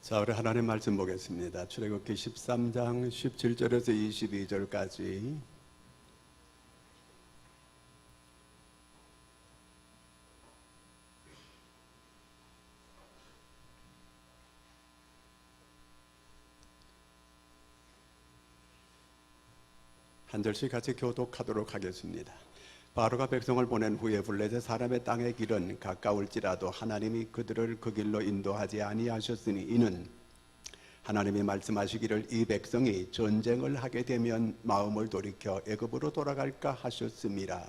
자, 우리 하나님 말씀 보겠습니다. 출애굽기 13장 17절에서 22절까지. 한 절씩 같이 교독하도록 하겠습니다. 바로가 백성을 보낸 후에 블레셋 사람의 땅의 길은 가까울지라도 하나님이 그들을 그 길로 인도하지 아니하셨으니 이는 하나님이 말씀하시기를 이 백성이 전쟁을 하게 되면 마음을 돌이켜 애굽으로 돌아갈까 하셨습니다.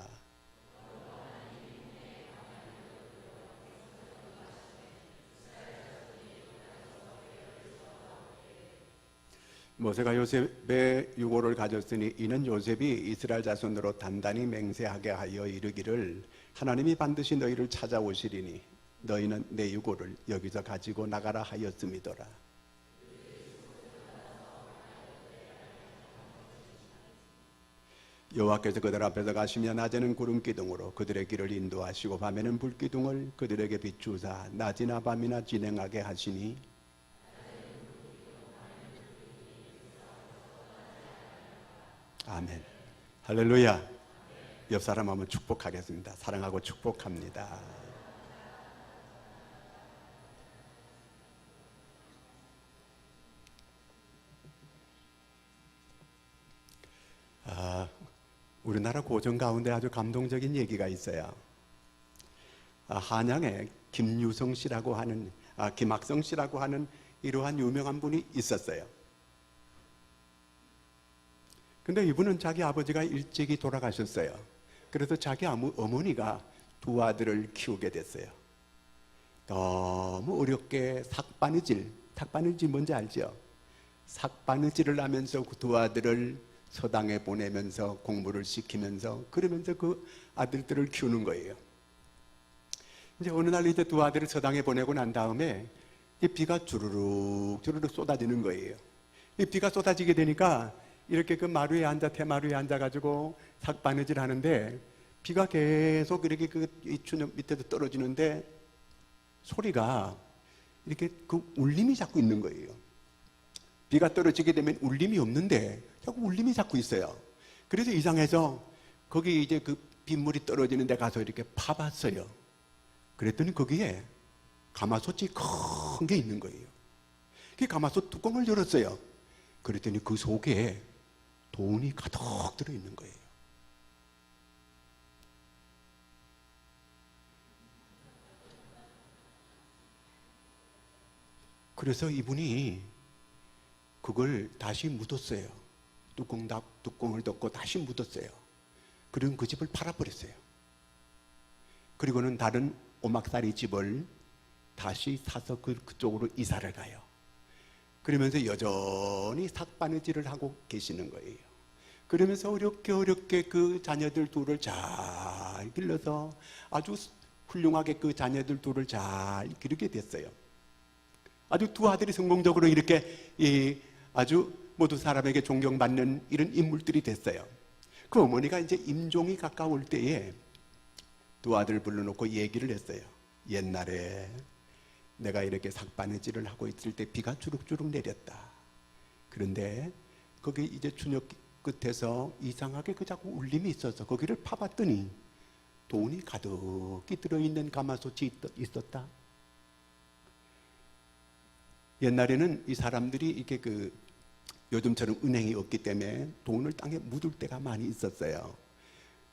모세가 요셉의 유고를 가졌으니 이는 요셉이 이스라엘 자손으로 단단히 맹세하게 하여 이르기를 하나님이 반드시 너희를 찾아오시리니 너희는 내 유고를 여기서 가지고 나가라 하였음이더라. 여호와께서 그들 앞에서 가시며 낮에는 구름 기둥으로 그들의 길을 인도하시고 밤에는 불 기둥을 그들에게 비추사 낮이나 밤이나 진행하게 하시니 아멘. 할렐루야. 옆 사람 한번 축복하겠습니다. 사랑하고 축복합니다. 우리나라 고전 가운데 아주 감동적인 얘기가 있어요. 한양에 김유성 씨라고 하는 김학성 씨라고 하는 이러한 유명한 분이 있었어요. 근데 이분은 자기 아버지가 일찍이 돌아가셨어요. 그래서 자기 어머니가 두 아들을 키우게 됐어요. 너무 어렵게 삭바느질 뭔지 알죠? 삭바느질을 하면서 그 두 아들을 서당에 보내면서 공부를 시키면서 그러면서 그 아들들을 키우는 거예요. 이제 어느 날 이제 두 아들을 서당에 보내고 난 다음에 이 비가 주르륵 쏟아지는 거예요. 이 비가 쏟아지게 되니까 이렇게 그 마루에 대마루에 앉아가지고 삭바느질 하는데 비가 계속 이렇게 이 추녀 밑에도 떨어지는데 소리가 이렇게 그 울림이 자꾸 있는 거예요. 비가 떨어지게 되면 울림이 없는데 자꾸 울림이 자꾸 있어요. 그래서 이상해서 거기 이제 그 빗물이 떨어지는 데 가서 이렇게 파봤어요. 그랬더니 거기에 가마솥이 큰 게 있는 거예요. 그 가마솥 뚜껑을 열었어요. 그랬더니 그 속에 돈이 가득 들어있는 거예요. 그래서 이분이 그걸 다시 묻었어요. 뚜껑을 덮고 다시 묻었어요. 그리고 그 집을 팔아버렸어요. 그리고는 다른 오막살이 집을 다시 사서 그쪽으로 이사를 가요. 그러면서 여전히 삭바느질을 하고 계시는 거예요. 그러면서 어렵게 그 자녀들 둘을 잘 길러서 아주 훌륭하게 그 자녀들 둘을 잘 기르게 됐어요. 아주 두 아들이 성공적으로 이렇게 아주 모두 사람에게 존경받는 이런 인물들이 됐어요. 그 어머니가 이제 임종이 가까울 때에 두 아들을 불러놓고 얘기를 했어요. 옛날에 내가 이렇게 삭바느질을 하고 있을 때 비가 주룩주룩 내렸다. 그런데 거기 이제 추녀 끝에서 이상하게 그 자꾸 울림이 있어서 거기를 파봤더니 돈이 가득히 들어있는 가마솥이 있었다. 옛날에는 이 사람들이 이렇게 요즘처럼 은행이 없기 때문에 돈을 땅에 묻을 때가 많이 있었어요.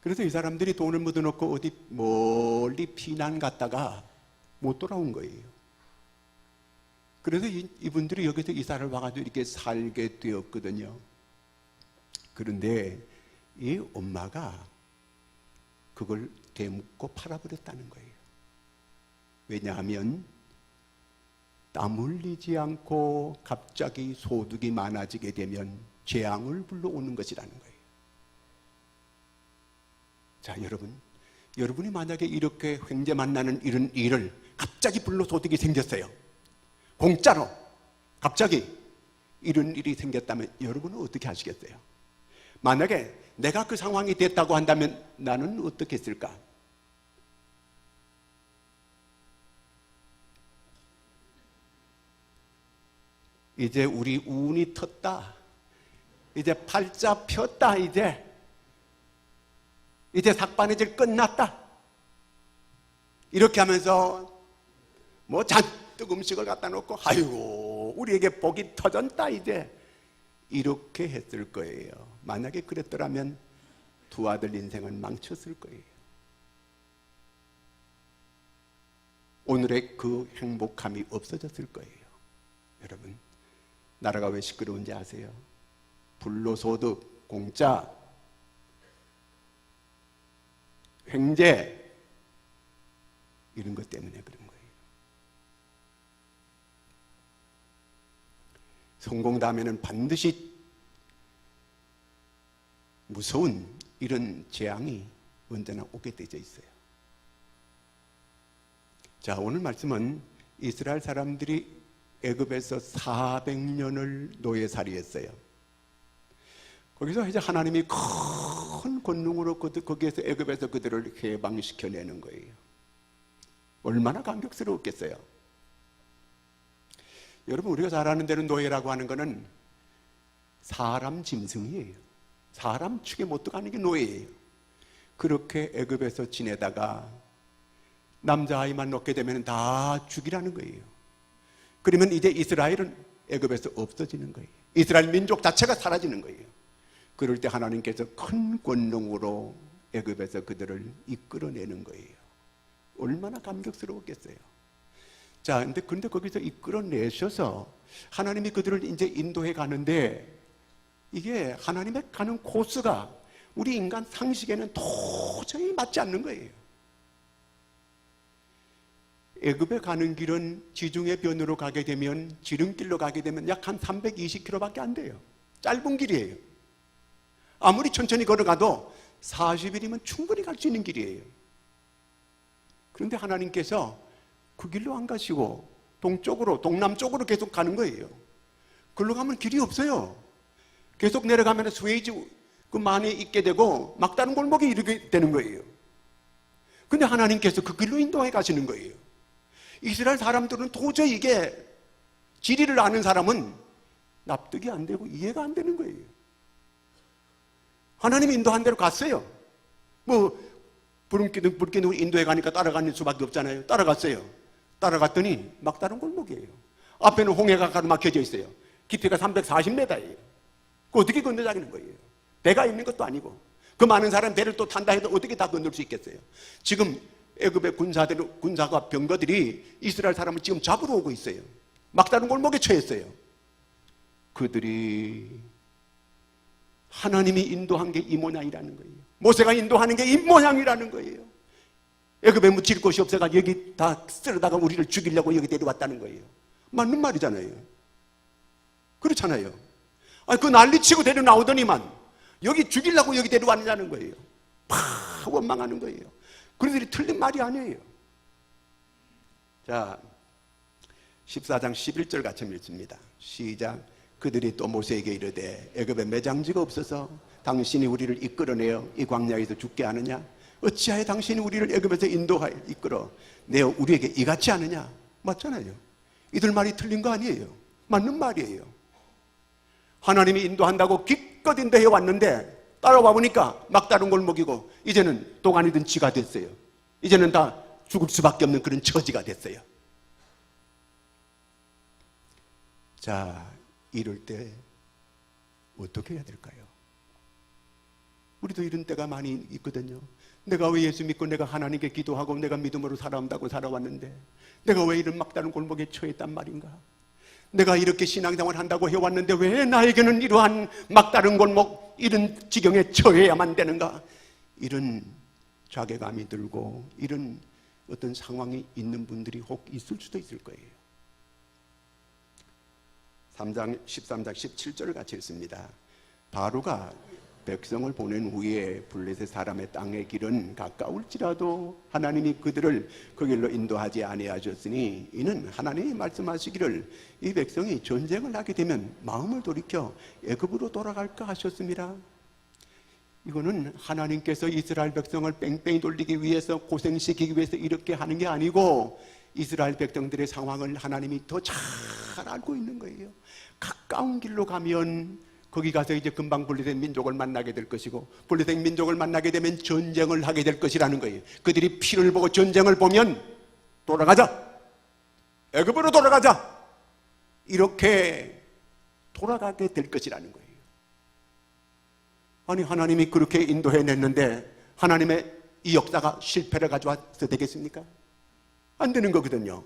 그래서 이 사람들이 돈을 묻어놓고 어디 멀리 피난 갔다가 못 돌아온 거예요. 그래서 이분들이 여기서 이사를 와가지고 이렇게 살게 되었거든요. 그런데 이 엄마가 그걸 되묻고 팔아버렸다는 거예요. 왜냐하면 땀 흘리지 않고 갑자기 소득이 많아지게 되면 재앙을 불러오는 것이라는 거예요. 자, 여러분이 만약에 이렇게 횡재 만나는 이런 일을 갑자기 불로소득이 생겼어요. 공짜로 갑자기 이런 일이 생겼다면 여러분은 어떻게 하시겠어요? 만약에 내가 그 상황이 됐다고 한다면 나는 어떻게 했을까? 이제 우리 운이 텄다. 이제 팔자 폈다. 이제 삭바느질 끝났다. 이렇게 하면서 뭐 잔뜩 음식을 갖다 놓고 아이고 우리에게 복이 터졌다 이제 이렇게 했을 거예요. 만약에 그랬더라면 두 아들 인생은 망쳤을 거예요. 오늘의 그 행복함이 없어졌을 거예요. 여러분, 나라가 왜 시끄러운지 아세요? 불로소득, 공짜, 횡재 이런 것 때문에 그런 거예요. 성공 다음에는 반드시 무서운 이런 재앙이 언제나 오게 되어 있어요. 자, 오늘 말씀은 이스라엘 사람들이 애굽에서 400년을 노예살이했어요. 거기서 이제 하나님이 큰 권능으로 거기에서 애굽에서 그들을 해방시켜내는 거예요. 얼마나 감격스러웠겠어요. 여러분, 우리가 잘 아는 대로 노예라고 하는 것은 사람 짐승이에요. 사람 축에 못 들어가는 게 노예예요. 그렇게 애굽에서 지내다가 남자아이만 놓게 되면 다 죽이라는 거예요. 그러면 이제 이스라엘은 애굽에서 없어지는 거예요. 이스라엘 민족 자체가 사라지는 거예요. 그럴 때 하나님께서 큰 권능으로 애굽에서 그들을 이끌어내는 거예요. 얼마나 감격스러웠겠어요. 자, 근데 거기서 이끌어내셔서 하나님이 그들을 이제 인도해 가는데 이게 하나님의 가는 코스가 우리 인간 상식에는 도저히 맞지 않는 거예요. 애굽에 가는 길은 지중해 변으로 가게 되면 지름길로 가게 되면 약 한 320km밖에 안 돼요. 짧은 길이에요. 아무리 천천히 걸어가도 40일이면 충분히 갈 수 있는 길이에요. 그런데 하나님께서 그 길로 안 가시고 동쪽으로, 동남쪽으로 계속 가는 거예요. 그걸로 가면 길이 없어요. 계속 내려가면 스웨이지 그 만에 있게 되고 막다른 골목에 이르게 되는 거예요. 근데 하나님께서 그 길로 인도해 가시는 거예요. 이스라엘 사람들은 도저히 이게 지리를 아는 사람은 납득이 안 되고 이해가 안 되는 거예요. 하나님이 인도한 대로 갔어요. 뭐 불기둥 인도에 가니까 따라가는 수밖에 없잖아요. 따라갔어요. 따라갔더니 막다른 골목이에요. 앞에는 홍해가 가로막혀져 있어요. 깊이가 340m예요. 그 어떻게 건너자는 거예요? 배가 있는 것도 아니고 그 많은 사람 배를 또 탄다 해도 어떻게 다 건널 수 있겠어요? 지금 애굽의 군사가 병거들이 이스라엘 사람을 지금 잡으러 오고 있어요. 막다른 골목에 처했어요. 그들이 하나님이 인도한 게 이 모양이라는 거예요. 모세가 인도하는 게 이 모양이라는 거예요. 애굽에 묻힐 곳이 없어가 여기 다 쓸어다가 우리를 죽이려고 여기 데려왔다는 거예요. 맞는 말이잖아요. 그렇잖아요. 아니, 그 난리치고 데려나오더니만 여기 죽이려고 여기 데려왔냐는 거예요. 원망하는 거예요. 그들이 틀린 말이 아니에요. 자, 14장 11절 같이 읽습니다. 시작. 그들이 또 모세에게 이르되 애굽에 매장지가 없어서 당신이 우리를 이끌어내어 이 광야에서 죽게 하느냐? 어찌하여 당신이 우리를 애굽에서 인도하여 이끌어 내어 우리에게 이같이 하느냐? 맞잖아요. 이들 말이 틀린 거 아니에요. 맞는 말이에요. 하나님이 인도한다고 기껏 인도해 왔는데 따라와 보니까 막다른 골목이고 이제는 도가니든 쥐가 됐어요. 이제는 다 죽을 수밖에 없는 그런 처지가 됐어요. 자, 이럴 때 어떻게 해야 될까요? 우리도 이런 때가 많이 있거든요. 내가 왜 예수 믿고 내가 하나님께 기도하고 내가 믿음으로 살아온다고 살아왔는데 내가 왜 이런 막다른 골목에 처했단 말인가? 내가 이렇게 신앙생활 한다고 해왔는데 왜 나에게는 이러한 막다른 골목, 이런 지경에 처해야만 되는가? 이런 자괴감이 들고 이런 어떤 상황이 있는 분들이 혹 있을 수도 있을 거예요. 13장 17절을 같이 읽습니다. 바로가 백성을 보낸 후에 블레셋 사람의 땅의 길은 가까울지라도 하나님이 그들을 그 길로 인도하지 아니하셨으니 이는 하나님이 말씀하시기를 이 백성이 전쟁을 하게 되면 마음을 돌이켜 애굽으로 돌아갈까 하셨습니다. 이거는 하나님께서 이스라엘 백성을 뺑뺑이 돌리기 위해서 고생시키기 위해서 이렇게 하는 게 아니고 이스라엘 백성들의 상황을 하나님이 더 잘 알고 있는 거예요. 가까운 길로 가면 거기 가서 이제 금방 분리된 민족을 만나게 될 것이고, 분리된 민족을 만나게 되면 전쟁을 하게 될 것이라는 거예요. 그들이 피를 보고 전쟁을 보면 돌아가자, 애굽으로 돌아가자, 이렇게 돌아가게 될 것이라는 거예요. 아니, 하나님이 그렇게 인도해냈는데 하나님의 이 역사가 실패를 가져와서 되겠습니까? 안 되는 거거든요.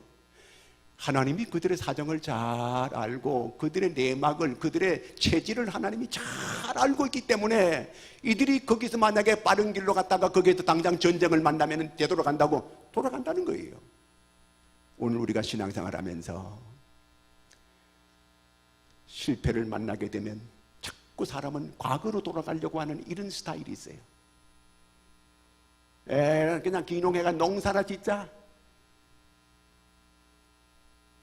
하나님이 그들의 사정을 잘 알고 그들의 내막을, 그들의 체질을 하나님이 잘 알고 있기 때문에 이들이 거기서 만약에 빠른 길로 갔다가 거기에서 당장 전쟁을 만나면 되돌아간다고 돌아간다는 거예요. 오늘 우리가 신앙생활 하면서 실패를 만나게 되면 자꾸 사람은 과거로 돌아가려고 하는 이런 스타일이 있어요. 그냥 기농해가 농사나 짓자,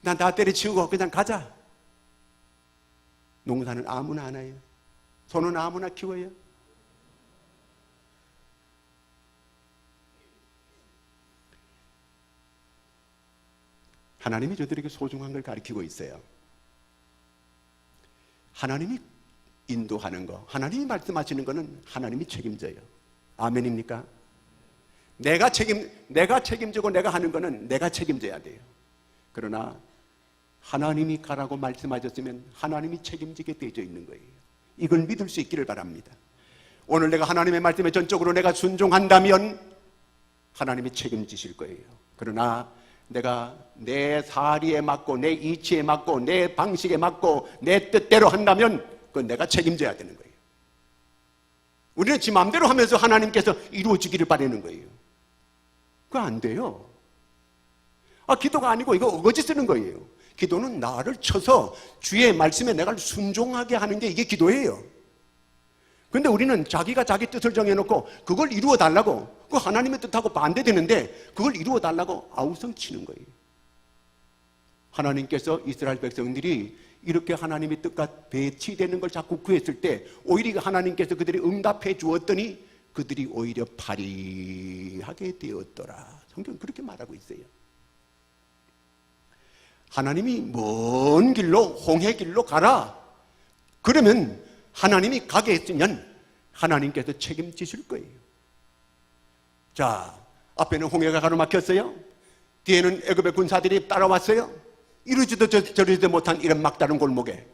난 다 때려치우고 그냥 가자. 농사는 아무나 하나요? 소는 아무나 키워요? 하나님이 저들에게 소중한 걸 가르치고 있어요. 하나님이 인도하는 거, 하나님이 말씀하시는 거는 하나님이 책임져요. 아멘입니까? 내가 책임지고 내가 하는 거는 내가 책임져야 돼요. 그러나 하나님이 가라고 말씀하셨으면 하나님이 책임지게 되어져 있는 거예요. 이걸 믿을 수 있기를 바랍니다. 오늘 내가 하나님의 말씀에 전적으로 내가 순종한다면 하나님이 책임지실 거예요. 그러나 내가 내 사리에 맞고 내 이치에 맞고 내 방식에 맞고 내 뜻대로 한다면 그건 내가 책임져야 되는 거예요. 우리는 지 마음대로 하면서 하나님께서 이루어지기를 바라는 거예요. 그거 안 돼요. 기도가 아니고 이거 어거지 쓰는 거예요. 기도는 나를 쳐서 주의 말씀에 내가 순종하게 하는 게 이게 기도예요. 그런데 우리는 자기가 자기 뜻을 정해놓고 그걸 이루어 달라고, 그 하나님의 뜻하고 반대되는데 그걸 이루어 달라고 아우성치는 거예요. 하나님께서 이스라엘 백성들이 이렇게 하나님의 뜻과 배치되는 걸 자꾸 구했을 때 오히려 하나님께서 그들이 응답해 주었더니 그들이 오히려 발휘하게 되었더라. 성경은 그렇게 말하고 있어요. 하나님이 먼 길로, 홍해 길로 가라. 그러면 하나님이 가게 했으면 하나님께서 책임지실 거예요. 자, 앞에는 홍해가 가로막혔어요. 뒤에는 애굽의 군사들이 따라왔어요. 이러지도 저러지도 못한 이런 막다른 골목에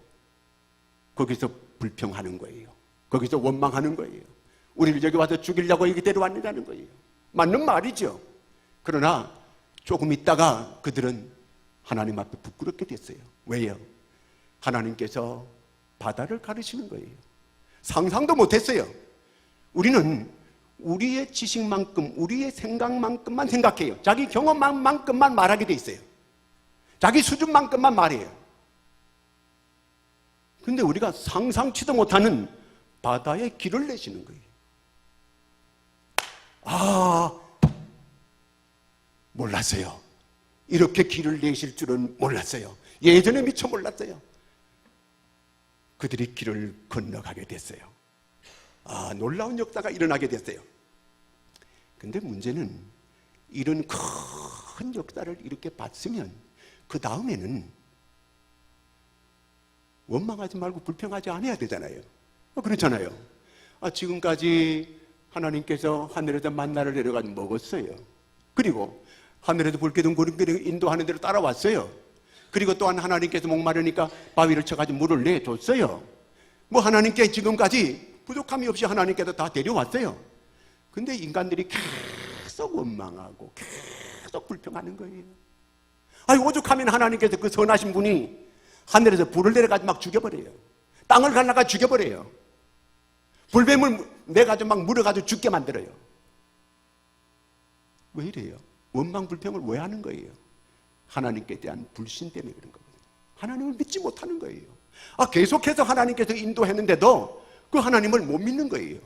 거기서 불평하는 거예요. 거기서 원망하는 거예요. 우리를 여기 와서 죽이려고 여기 데려왔느냐는 거예요. 맞는 말이죠. 그러나 조금 있다가 그들은 하나님 앞에 부끄럽게 됐어요. 왜요? 하나님께서 바다를 가르치는 거예요. 상상도 못했어요. 우리는 우리의 지식만큼, 우리의 생각만큼만 생각해요. 자기 경험만큼만 말하게 돼 있어요. 자기 수준만큼만 말해요. 근데 우리가 상상치도 못하는 바다의 길을 내시는 거예요. 몰랐어요. 이렇게 길을 내실 줄은 몰랐어요. 예전에 미처 몰랐어요. 그들이 길을 건너가게 됐어요. 놀라운 역사가 일어나게 됐어요. 근데 문제는 이런 큰 역사를 이렇게 봤으면 그 다음에는 원망하지 말고 불평하지 않아야 되잖아요. 그렇잖아요. 지금까지 하나님께서 하늘에서 만나를 내려가 먹었어요. 그리고 하늘에도 불기둥 구름기둥 인도하는 대로 따라왔어요. 그리고 또한 하나님께서 목마르니까 바위를 쳐가지고 물을 내줬어요. 하나님께 지금까지 부족함이 없이 하나님께서 다 데려왔어요. 근데 인간들이 계속 원망하고 계속 불평하는 거예요. 오죽하면 하나님께서 그 선하신 분이 하늘에서 불을 내려가지고 막 죽여버려요. 땅을 갈라가 죽여버려요. 불뱀을 내가지고 막 물어가지고 죽게 만들어요. 왜 이래요? 원망 불평을 왜 하는 거예요? 하나님께 대한 불신 때문에 그런 거거든요. 하나님을 믿지 못하는 거예요. 계속해서 하나님께서 인도했는데도 그 하나님을 못 믿는 거예요.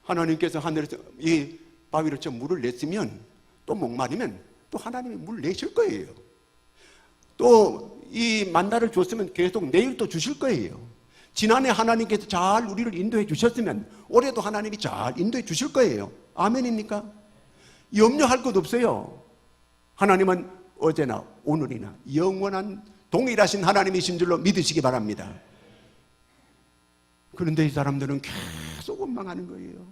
하나님께서 하늘에서 이 바위를 쳐 물을 냈으면 또 목마르면 또 하나님이 물 내실 거예요. 또 이 만나를 줬으면 계속 내일 또 주실 거예요. 지난해 하나님께서 잘 우리를 인도해 주셨으면 올해도 하나님이 잘 인도해 주실 거예요. 아멘입니까? 염려할 것 없어요. 하나님은 어제나 오늘이나 영원한 동일하신 하나님이신 줄로 믿으시기 바랍니다. 그런데 이 사람들은 계속 원망하는 거예요.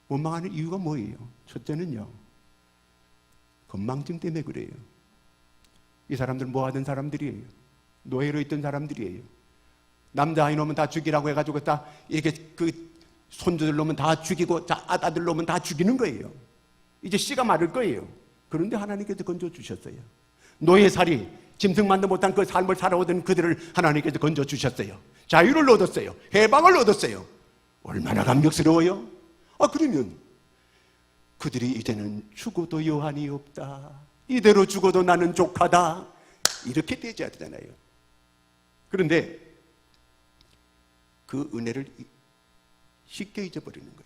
원망하는 이유가 뭐예요? 첫째는요, 건망증 때문에 그래요. 이 사람들은 뭐 하던 사람들이에요? 노예로 있던 사람들이에요. 남자아이 놈은 다 죽이라고 해가지고 다 이렇게 그 손주들 놈은 다 죽이고 아들 놈은 다 죽이는 거예요. 이제 씨가 마를 거예요. 그런데 하나님께서 건져주셨어요. 노예살이 짐승만도 못한 그 삶을 살아오던 그들을 하나님께서 건져주셨어요. 자유를 얻었어요. 해방을 얻었어요. 얼마나 감격스러워요. 그러면 그들이 이제는 죽어도 여한이 없다, 이대로 죽어도 나는 족하다, 이렇게 되지 않잖아요. 그런데 그 은혜를 쉽게 잊어버리는 거예요.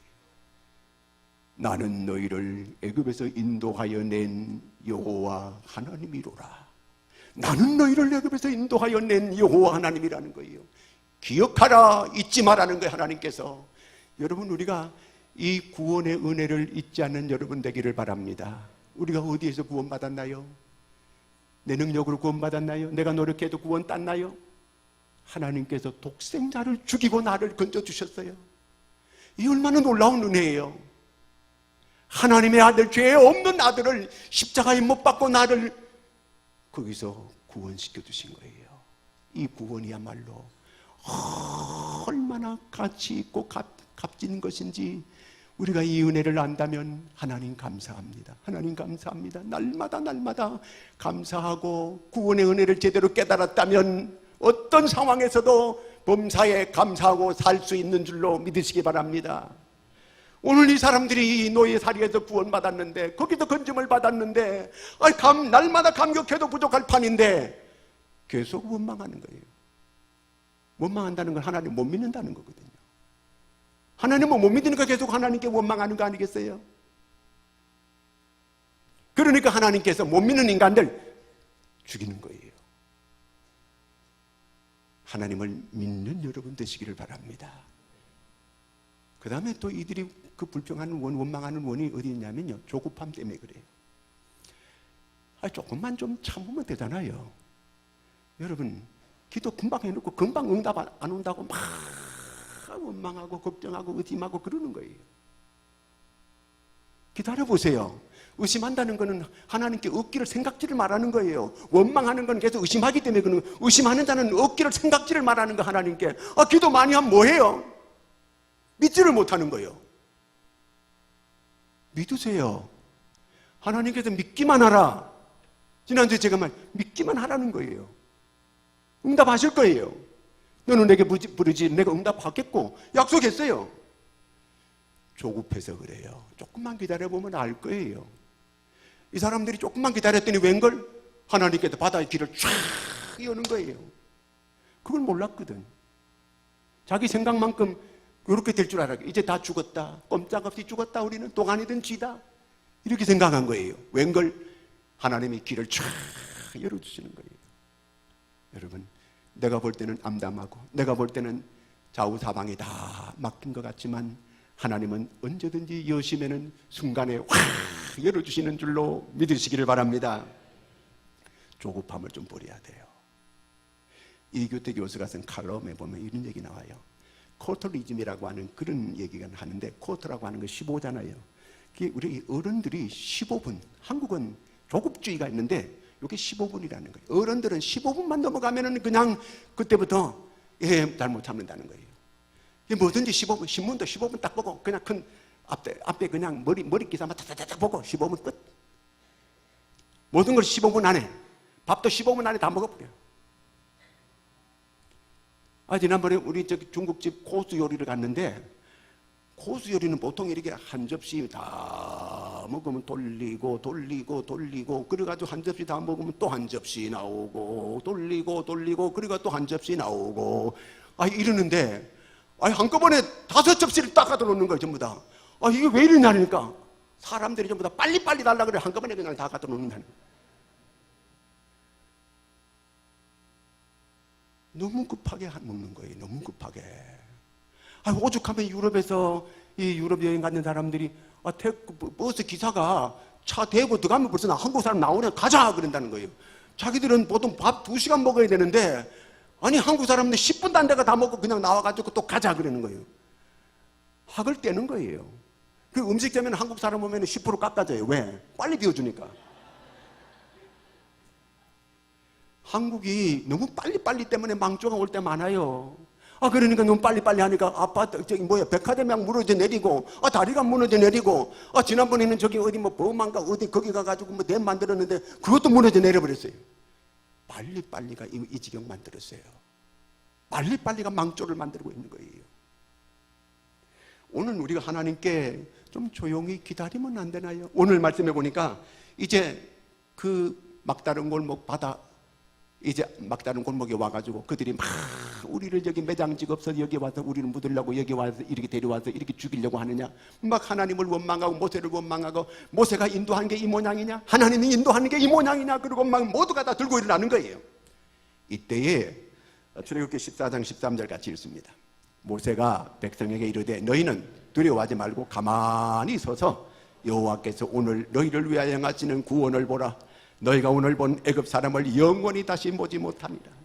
나는 너희를 애굽에서 인도하여 낸 여호와 하나님이로라. 나는 너희를 애굽에서 인도하여 낸 여호와 하나님이라는 거예요. 기억하라, 잊지 마라는 거예요. 하나님께서. 여러분, 우리가 이 구원의 은혜를 잊지 않는 여러분 되기를 바랍니다. 우리가 어디에서 구원받았나요? 내 능력으로 구원받았나요? 내가 노력해도 구원 땄나요? 하나님께서 독생자를 죽이고 나를 건져주셨어요. 이 얼마나 놀라운 은혜예요. 하나님의 아들, 죄 없는 아들을 십자가에 못 박고 나를 거기서 구원시켜 주신 거예요. 이 구원이야말로 얼마나 가치 있고 값진 것인지 우리가 이 은혜를 안다면 하나님 감사합니다. 하나님 감사합니다. 날마다 감사하고 구원의 은혜를 제대로 깨달았다면 어떤 상황에서도 범사에 감사하고 살 수 있는 줄로 믿으시기 바랍니다. 오늘 이 사람들이 이 노예살이에서 구원받았는데, 거기서 건짐을 받았는데, 날마다 감격해도 부족할 판인데 계속 원망하는 거예요. 원망한다는 건 하나님 못 믿는다는 거거든요. 하나님은 못 믿으니까 계속 하나님께 원망하는 거 아니겠어요? 그러니까 하나님께서 못 믿는 인간들 죽이는 거예요. 하나님을 믿는 여러분 되시기를 바랍니다. 그 다음에 또 이들이 그 불평하는 원망하는 원이 어디 있냐면요, 조급함 때문에 그래요. 조금만 좀 참으면 되잖아요. 여러분, 기도 금방 해놓고 금방 응답 안 온다고 막 원망하고 걱정하고 의심하고 그러는 거예요. 기다려보세요. 의심한다는 것은 하나님께 얻기를 생각지를 말하는 거예요. 원망하는 건 계속 의심하기 때문에 그는, 의심하는 자는 얻기를 생각지를 말하는 거. 하나님께 기도 많이 하면 뭐해요? 믿지를 못하는 거예요. 믿으세요. 하나님께서 믿기만 하라. 지난주에 제가 믿기만 하라는 거예요. 응답하실 거예요. 너는 내게 부르지 내가 응답하겠고 약속했어요. 조급해서 그래요. 조금만 기다려보면 알 거예요. 이 사람들이 조금만 기다렸더니 웬걸? 하나님께서 바다의 길을 쫙 여는 거예요. 그걸 몰랐거든. 자기 생각만큼 이렇게 될 줄 알아요. 이제 다 죽었다, 꼼짝없이 죽었다, 우리는 동안이든 쥐다, 이렇게 생각한 거예요. 웬걸? 하나님이 길을 쫙 열어주시는 거예요. 여러분, 내가 볼 때는 암담하고 내가 볼 때는 좌우사방이 다 막힌 것 같지만 하나님은 언제든지 여심에는 순간에 확 열어주시는 줄로 믿으시기를 바랍니다. 조급함을 좀 버려야 돼요. 이교태 교수가 쓴 칼럼에 보면 이런 얘기 나와요. 쿼터리즘이라고 하는 그런 얘기가 하는데, 쿼터라고 하는 거 15잖아요. 우리 어른들이 15분, 한국은 조급주의가 있는데 이게 15분이라는 거예요. 어른들은 15분만 넘어가면은 그냥 그때부터 잘못 참는다는 거예요. 뭐든지 15분, 신문도 15분 딱 보고 그냥 큰 앞에 그냥 머리 기사만 타타타 보고 15분 끝. 모든 걸 15분 안에, 밥도 15분 안에 다 먹어버려요. 지난번에 우리 중국집 코스 요리를 갔는데, 코스 요리는 보통 이렇게 한 접시 다 먹으면 돌리고 그래가지고 한 접시 다 먹으면 또 한 접시 나오고 돌리고 그리고 또 한 접시 나오고 이러는데 한꺼번에 5접시를 딱 갖다 놓는 거예요. 전부 다. 이게 왜 이러냐니까 사람들이 전부 다 빨리빨리 달라 그래. 한꺼번에 그냥 다 갖다 놓는다는 거예요. 너무 급하게 먹는 거예요. 너무 급하게. 오죽하면 유럽에서 이 유럽 여행 가는 사람들이 버스 기사가 차 대고 들어가면 벌써 한국 사람 나오네, 가자 그런다는 거예요. 자기들은 보통 밥 2시간 먹어야 되는데 아니 한국 사람들 10분도 안 돼가 다 먹고 그냥 나와가지고 또 가자 그러는 거예요. 학을 떼는 거예요. 그 음식점에는 한국 사람 오면 10% 깎아줘요. 왜? 빨리 비워주니까. 한국이 너무 빨리빨리 때문에 망조가 올 때 많아요. 그러니까 너무 빨리빨리 하니까 아파트, 백화점이 무너져 내리고, 다리가 무너져 내리고, 지난번에는 저기 어디 범안가 어디 거기 가가지고 댐 만들었는데 그것도 무너져 내려버렸어요. 빨리빨리가 이 지경 만들었어요. 빨리빨리가 망조를 만들고 있는 거예요. 오늘 우리가 하나님께 좀 조용히 기다리면 안 되나요? 오늘 말씀해 보니까 이제 그 막다른 골목 이제 막다른 골목에 와가지고 그들이 막 우리를 여기 매장지가 없어서 여기 와서 우리를 묻으려고 여기 와서 이렇게 데려와서 이렇게 죽이려고 하느냐, 막 하나님을 원망하고 모세를 원망하고, 모세가 인도하는 게 이 모양이냐, 하나님이 인도하는 게 이 모양이냐, 그리고 막 모두가 다 들고 일어나는 거예요. 이때에 출애굽기 14장 13절 같이 읽습니다. 모세가 백성에게 이르되 너희는 두려워하지 말고 가만히 서서 여호와께서 오늘 너희를 위하여 행하시는 구원을 보라. 너희가 오늘 본 애굽 사람을 영원히 다시 보지 못하니라.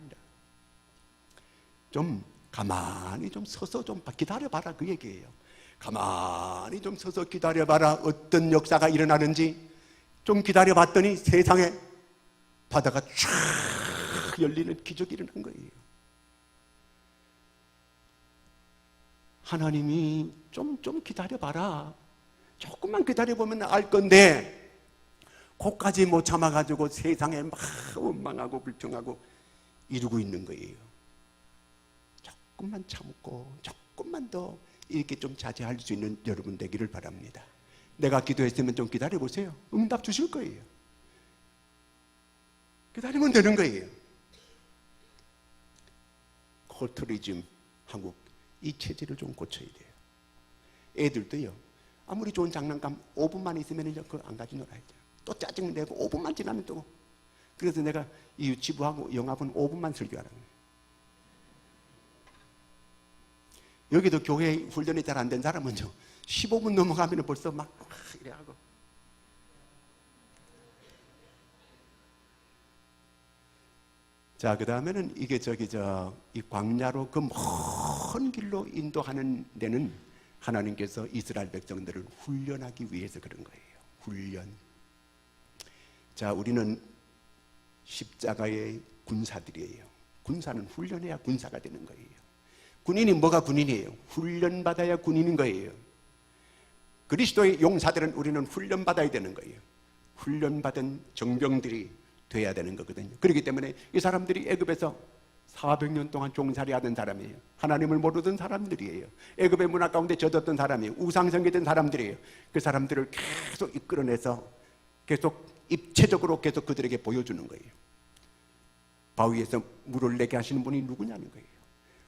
좀 가만히 좀 서서 좀 기다려봐라 그 얘기예요. 가만히 좀 서서 기다려봐라. 어떤 역사가 일어나는지 좀 기다려봤더니 세상에 바다가 쫙 열리는 기적이 일어난 거예요. 하나님이 좀 기다려봐라. 조금만 기다려보면 알 건데 그까지 못 참아가지고 세상에 막 원망하고 불평하고 이러고 있는 거예요. 조금만 참고 조금만 더 이렇게 좀 자제할 수 있는 여러분 되기를 바랍니다. 내가 기도했으면 좀 기다려보세요. 응답 주실 거예요. 기다리면 되는 거예요. 코트리즘 한국 이 체질을 좀 고쳐야 돼요. 애들도요, 아무리 좋은 장난감 5분만 있으면 그걸 안 가지고 놀아야죠. 또 짜증내고 5분만 지나면 또. 그래서 내가 이 유치부하고 영합은 5분만 설교하라는 거예요. 여기도 교회 훈련이 잘 안 된 사람은요 15분 넘어가면 벌써 막 이래 하고. 자, 그 다음에는 이게 이 광야로 그 먼 길로 인도하는 데는 하나님께서 이스라엘 백성들을 훈련하기 위해서 그런 거예요. 훈련. 자, 우리는 십자가의 군사들이에요. 군사는 훈련해야 군사가 되는 거예요. 군인이 뭐가 군인이에요? 훈련받아야 군인인 거예요. 그리스도의 용사들은 우리는 훈련받아야 되는 거예요. 훈련받은 정병들이 돼야 되는 거거든요. 그렇기 때문에 이 사람들이 애굽에서 400년 동안 종살이하던 사람이에요. 하나님을 모르던 사람들이에요. 애굽의 문화 가운데 젖었던 사람이에요. 우상숭배된 사람들이에요. 그 사람들을 계속 이끌어내서 계속 입체적으로 계속 그들에게 보여주는 거예요. 바위에서 물을 내게 하시는 분이 누구냐는 거예요.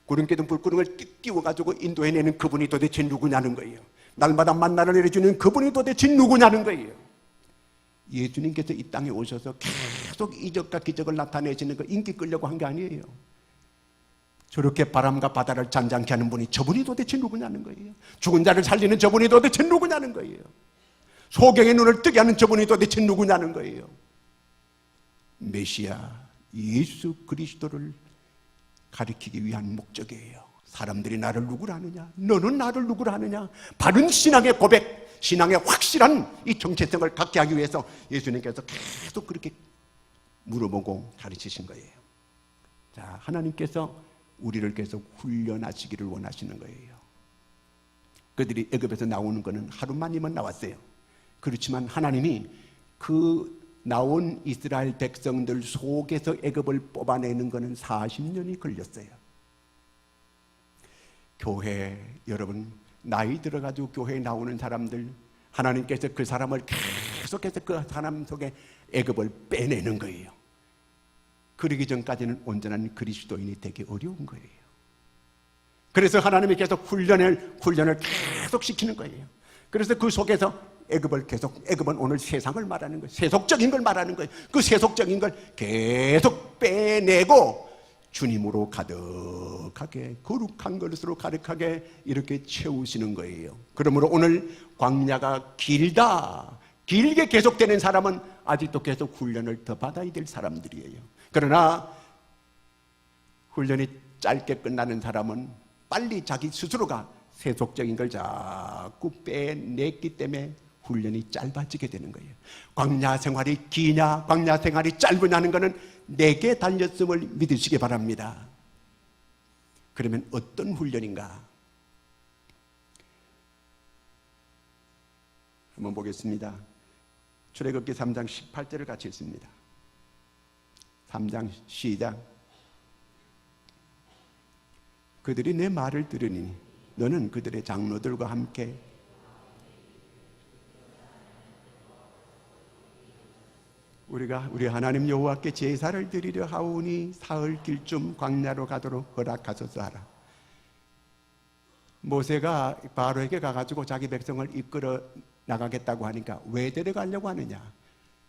구름기둥 불구름을 띄워가지고 인도해내는 그분이 도대체 누구냐는 거예요. 날마다 만나를 내려주는 그분이 도대체 누구냐는 거예요. 예수님께서 이 땅에 오셔서 계속 이적과 기적을 나타내시는 거 인기 끌려고 한 게 아니에요. 저렇게 바람과 바다를 잔잔케 하는 분이 저분이 도대체 누구냐는 거예요. 죽은 자를 살리는 저분이 도대체 누구냐는 거예요. 소경의 눈을 뜨게 하는 저분이 도대체 누구냐는 거예요. 메시아 예수 그리스도를 가리키기 위한 목적이에요. 사람들이 나를 누구라 하느냐, 너는 나를 누구라 하느냐, 바른 신앙의 고백, 신앙의 확실한 이 정체성을 갖게 하기 위해서 예수님께서 계속 그렇게 물어보고 가르치신 거예요. 자, 하나님께서 우리를 계속 훈련하시기를 원하시는 거예요. 그들이 애굽에서 나오는 것은 하루만이면 나왔어요. 그렇지만 하나님이 그 나온 이스라엘 백성들 속에서 애굽을 뽑아내는 것은 40년이 걸렸어요. 교회 여러분, 나이 들어가지고 교회에 나오는 사람들, 하나님께서 그 사람을 계속해서 그 사람 속에 애굽을 빼내는 거예요. 그러기 전까지는 온전한 그리스도인이 되기 어려운 거예요. 그래서 하나님이 계속 훈련을 계속 시키는 거예요. 그래서 그 속에서 애굽은 오늘 세상을 말하는 거예요. 세속적인 걸 말하는 거예요. 그 세속적인 걸 계속 빼내고 주님으로 가득하게, 거룩한 것으로 가득하게 이렇게 채우시는 거예요. 그러므로 오늘 광야가 길게 계속되는 사람은 아직도 계속 훈련을 더 받아야 될 사람들이에요. 그러나 훈련이 짧게 끝나는 사람은 빨리 자기 스스로가 세속적인 걸 자꾸 빼냈기 때문에 훈련이 짧아지게 되는 거예요. 광야 생활이 기냐 광야 생활이 짧으냐는 것은 내게 달렸음을 믿으시기 바랍니다. 그러면 어떤 훈련인가? 한번 보겠습니다. 출애굽기 3장 18절을 같이 읽습니다. 3장 시작. 그들이 내 말을 들으니 너는 그들의 장로들과 함께 우리 하나님 여호와께 제사를 드리려 하오니 사흘 길쯤 광야로 가도록 허락하소서 하라. 모세가 바로에게 가가지고 자기 백성을 이끌어 나가겠다고 하니까 왜 데려가려고 하느냐?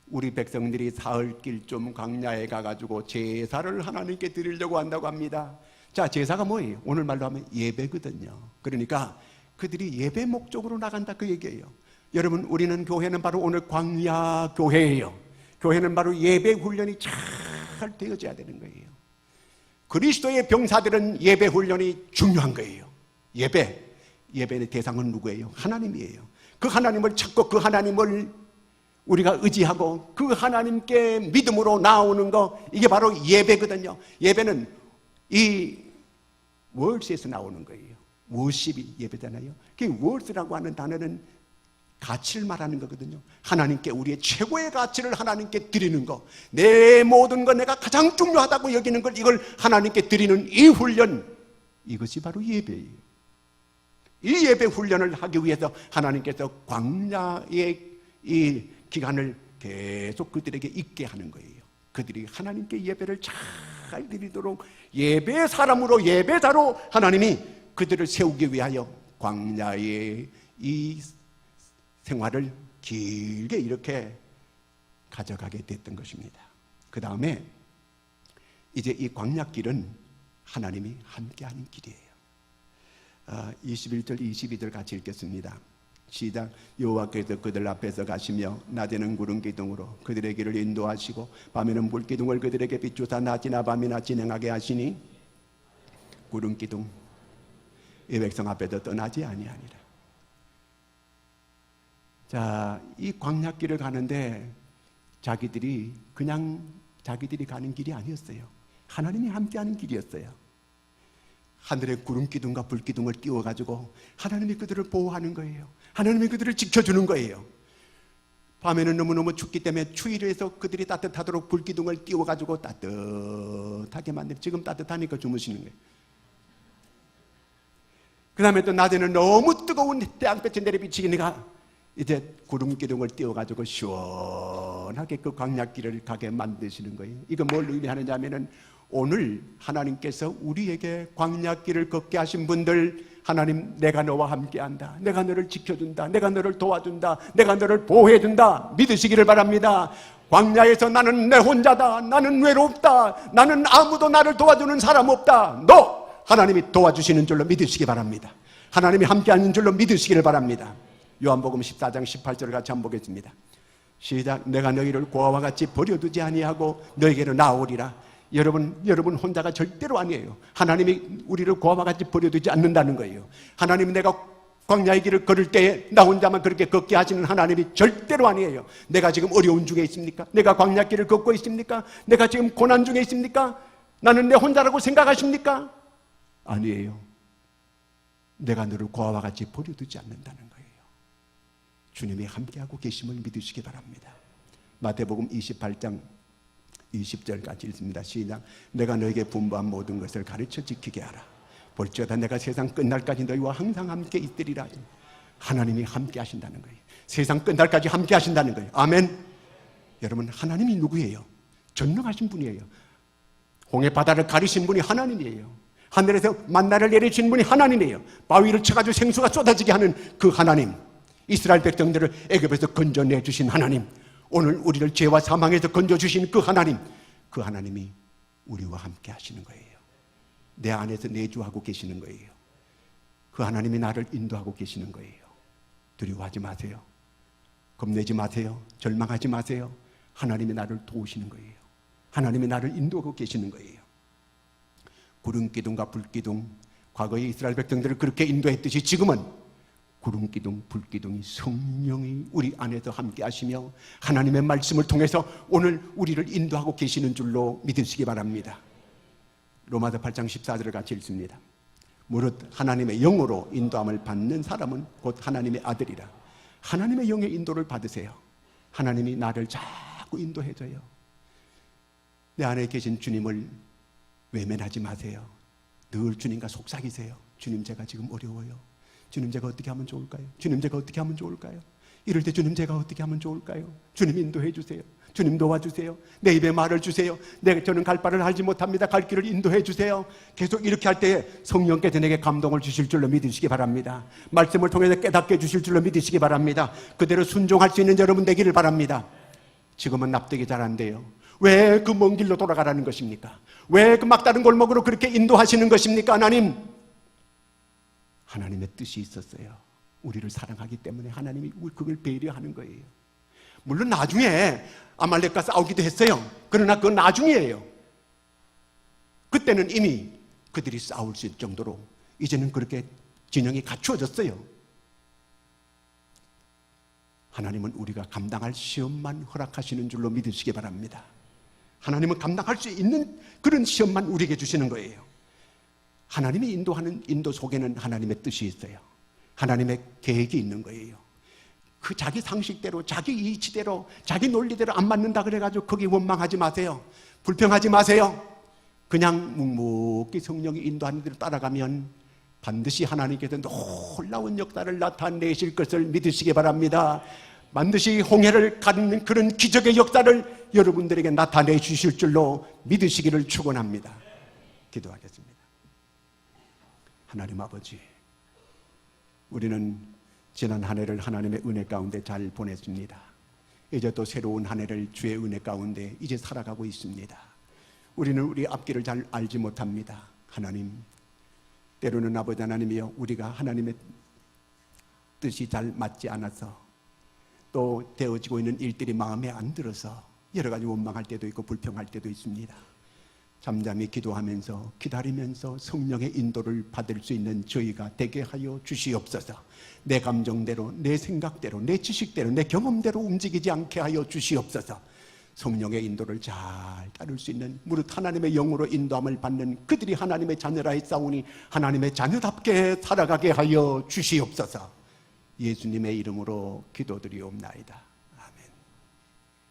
우리 백성들이 사흘 길쯤 광야에 가가지고 제사를 하나님께 드리려고 한다고 합니다. 자, 제사가 뭐예요? 오늘 말로 하면 예배거든요. 그러니까 그들이 예배 목적으로 나간다 그 얘기예요. 여러분, 우리는 교회는 바로 오늘 광야 교회예요. 교회는 바로 예배 훈련이 잘 되어져야 되는 거예요. 그리스도의 병사들은 예배 훈련이 중요한 거예요. 예배의 대상은 누구예요? 하나님이에요. 그 하나님을 찾고 그 하나님을 우리가 의지하고 그 하나님께 믿음으로 나오는 거, 이게 바로 예배거든요. 예배는 이 월스에서 나오는 거예요. 워십이 예배잖아요. 그 월스라고 하는 단어는 가치를 말하는 거거든요. 하나님께 우리의 최고의 가치를 하나님께 드리는 거, 내 모든 것 내가 가장 중요하다고 여기는 걸, 이걸 하나님께 드리는 이 훈련, 이것이 바로 예배예요. 이 예배 훈련을 하기 위해서 하나님께서 광야의 이 기간을 계속 그들에게 있게 하는 거예요. 그들이 하나님께 예배를 잘 드리도록 예배 사람으로, 예배자로 하나님이 그들을 세우기 위하여 광야의 이 생활을 길게 이렇게 가져가게 됐던 것입니다. 그 다음에 이제 이 광야길은 하나님이 함께하는 길이에요. 21절 22절 같이 읽겠습니다. 시작. 여호와께서 그들 앞에서 가시며 낮에는 구름 기둥으로 그들의 길을 인도하시고 밤에는 불 기둥을 그들에게 비추사 낮이나 밤이나 진행하게 하시니 구름 기둥 이 백성 앞에서 떠나지 아니하니라. 자, 이 광야길을 가는데 자기들이 그냥 자기들이 가는 길이 아니었어요. 하나님이 함께하는 길이었어요. 하늘의 구름 기둥과 불 기둥을 띄워가지고 하나님이 그들을 보호하는 거예요. 하나님이 그들을 지켜주는 거예요. 밤에는 너무너무 춥기 때문에 추위를 해서 그들이 따뜻하도록 불 기둥을 띄워가지고 따뜻하게 만들어. 지금 따뜻하니까 주무시는 거예요. 그 다음에 또 낮에는 너무 뜨거운 태양볕이 내려비치니까 이제 구름 기둥을 띄워가지고 시원하게 그 광야길을 가게 만드시는 거예요. 이거 뭘 의미하느냐 하면은 오늘 하나님께서 우리에게 광야길을 걷게 하신 분들, 하나님 내가 너와 함께한다, 내가 너를 지켜준다, 내가 너를 도와준다, 내가 너를 보호해준다 믿으시기를 바랍니다. 광야에서 나는 내 혼자다, 나는 외롭다, 나는 아무도 나를 도와주는 사람 없다, 너 하나님이 도와주시는 줄로 믿으시기 바랍니다. 하나님이 함께하는 줄로 믿으시기를 바랍니다. 요한복음 14장 18절을 같이 한번 보겠습니다. 시작. 내가 너희를 고아와 같이 버려두지 아니하고 너희에게로 나오리라. 여러분 혼자가 절대로 아니에요. 하나님이 우리를 고아와 같이 버려두지 않는다는 거예요. 하나님이 내가 광야의 길을 걸을 때에 나 혼자만 그렇게 걷게 하시는 하나님이 절대로 아니에요. 내가 지금 어려운 중에 있습니까? 내가 광야길을 걷고 있습니까? 내가 지금 고난 중에 있습니까? 나는 내 혼자라고 생각하십니까? 아니에요. 내가 너를 고아와 같이 버려두지 않는다는 거예요. 주님이 함께하고 계심을 믿으시기 바랍니다. 마태복음 28장 20절 같이 읽습니다. 시작. 내가 너에게 분부한 모든 것을 가르쳐 지키게 하라. 볼지어다 내가 세상 끝날까지 너희와 항상 함께 있으리라. 하나님이 함께 하신다는 거예요. 세상 끝날까지 함께 하신다는 거예요. 아멘. 여러분, 하나님이 누구예요? 전능하신 분이에요. 홍해 바다를 가리신 분이 하나님이에요. 하늘에서 만나를 내리신 분이 하나님이에요. 바위를 쳐가지고 생수가 쏟아지게 하는 그 하나님, 이스라엘 백성들을 애굽에서 건져내 주신 하나님, 오늘 우리를 죄와 사망에서 건져주신 그 하나님, 그 하나님이 우리와 함께 하시는 거예요. 내 안에서 내주하고 계시는 거예요. 그 하나님이 나를 인도하고 계시는 거예요. 두려워하지 마세요. 겁내지 마세요. 절망하지 마세요. 하나님이 나를 도우시는 거예요. 하나님이 나를 인도하고 계시는 거예요. 구름 기둥과 불 기둥, 과거에 이스라엘 백성들을 그렇게 인도했듯이 지금은 구름 기둥, 불 기둥이 성령이 우리 안에서 함께 하시며 하나님의 말씀을 통해서 오늘 우리를 인도하고 계시는 줄로 믿으시기 바랍니다. 로마서 8장 14절을 같이 읽습니다. 무릇 하나님의 영으로 인도함을 받는 사람은 곧 하나님의 아들이라. 하나님의 영의 인도를 받으세요. 하나님이 나를 자꾸 인도해줘요. 내 안에 계신 주님을 외면하지 마세요. 늘 주님과 속삭이세요. 주님, 제가 지금 어려워요. 주님, 제가 어떻게 하면 좋을까요? 주님, 제가 어떻게 하면 좋을까요? 이럴 때 주님, 제가 어떻게 하면 좋을까요? 주님, 인도해 주세요. 주님, 도와주세요. 내 입에 말을 주세요. 저는 갈 바를 알지 못합니다. 갈 길을 인도해 주세요. 계속 이렇게 할 때 성령께서 내게 감동을 주실 줄로 믿으시기 바랍니다. 말씀을 통해서 깨닫게 해주실 줄로 믿으시기 바랍니다. 그대로 순종할 수 있는 여러분 되기를 바랍니다. 지금은 납득이 잘 안 돼요. 왜 그 먼 길로 돌아가라는 것입니까? 왜 그 막다른 골목으로 그렇게 인도하시는 것입니까? 하나님의 뜻이 있었어요. 우리를 사랑하기 때문에 하나님이 그걸 배려하는 거예요. 물론 나중에 아말렉과 싸우기도 했어요. 그러나 그건 나중이에요. 그때는 이미 그들이 싸울 수 있을 정도로 이제는 그렇게 진영이 갖추어졌어요. 하나님은 우리가 감당할 시험만 허락하시는 줄로 믿으시기 바랍니다. 하나님은 감당할 수 있는 그런 시험만 우리에게 주시는 거예요. 하나님이 인도하는 인도 속에는 하나님의 뜻이 있어요. 하나님의 계획이 있는 거예요. 그 자기 상식대로, 자기 이치대로, 자기 논리대로 안 맞는다 그래가지고 거기 원망하지 마세요. 불평하지 마세요. 그냥 묵묵히 성령이 인도하는 대로 따라가면 반드시 하나님께서 놀라운 역사를 나타내실 것을 믿으시기 바랍니다. 반드시 홍해를 가르는 그런 기적의 역사를 여러분들에게 나타내 주실 줄로 믿으시기를 축원합니다. 기도하겠습니다. 하나님 아버지, 우리는 지난 한 해를 하나님의 은혜 가운데 잘 보냈습니다. 이제 또 새로운 한 해를 주의 은혜 가운데 이제 살아가고 있습니다. 우리는 우리 앞길을 잘 알지 못합니다. 하나님, 때로는 아버지 하나님이여, 우리가 하나님의 뜻이 잘 맞지 않아서 또 되어지고 있는 일들이 마음에 안 들어서 여러 가지 원망할 때도 있고 불평할 때도 있습니다. 잠잠히 기도하면서 기다리면서 성령의 인도를 받을 수 있는 저희가 되게 하여 주시옵소서. 내 감정대로, 내 생각대로, 내 지식대로, 내 경험대로 움직이지 않게 하여 주시옵소서. 성령의 인도를 잘 따를 수 있는, 무릇 하나님의 영으로 인도함을 받는 그들이 하나님의 자녀라 했사오니 하나님의 자녀답게 살아가게 하여 주시옵소서. 예수님의 이름으로 기도드리옵나이다.